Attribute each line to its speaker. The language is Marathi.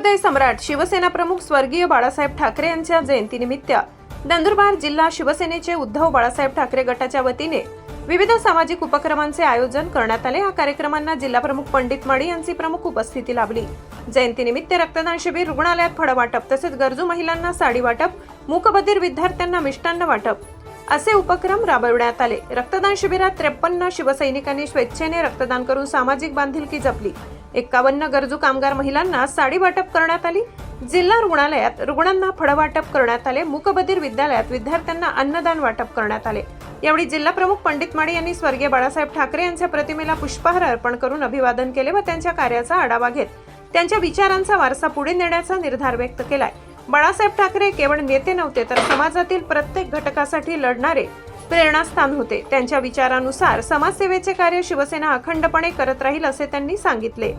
Speaker 1: अंत्योदय सम्राट शिवसेना प्रमुख स्वर्गीय बाळासाहेब ठाकरे यांच्या जयंतीनिमित्त नंदुरबार जिल्हा शिवसेनेचे उद्धव बाळासाहेब ठाकरे गटाच्या वतीने विविध सामाजिक उपक्रमांचे आयोजन करण्यात आले। या कार्यक्रमांना जिल्हा प्रमुख पंडित माळी यांची प्रमुख उपस्थिती लाभली। जयंतीनिमित्त रक्तदान शिबिर, रुग्णालयात फळ वाटप तसेच गरजू महिलांना साडी वाटप, मूकबधिर विद्यार्थ्यांना मिष्टान्न वाटप असे उपक्रम राबविण्यात आले। रक्तदान शिबिरात 53 शिवसैनिकांनी स्वेच्छेने रक्तदान करून सामाजिक बांधिलकी जपली। 51 गरजू कामगार महिलांना साडी वाटप करण्यात आली। जिल्हा रुग्णालयात रुग्णांना फळ वाटप करण्यात आले। मूकबधिर विद्यालयात विद्यार्थ्यांना अन्नदान वाटप करण्यात आले। यावेळी जिल्हा प्रमुख पंडित माळी यांनी स्वर्गीय बाळासाहेब ठाकरे यांच्या प्रतिमेला पुष्पहार अर्पण करून अभिवादन केले व त्यांच्या कार्याचा आढावा घेत त्यांच्या विचारांचा वारसा पुढे नेण्याचा निर्धार व्यक्त केलाय। बाळासाहेब ठाकरे केवळ नेते नव्हते तर समाजातील प्रत्येक घटकासाठी लढणारे प्रेरणास्थान होते। त्यांच्या विचारानुसार समाजसेवेचे कार्य शिवसेना अखंडपणे करत राहील असे त्यांनी सांगितले।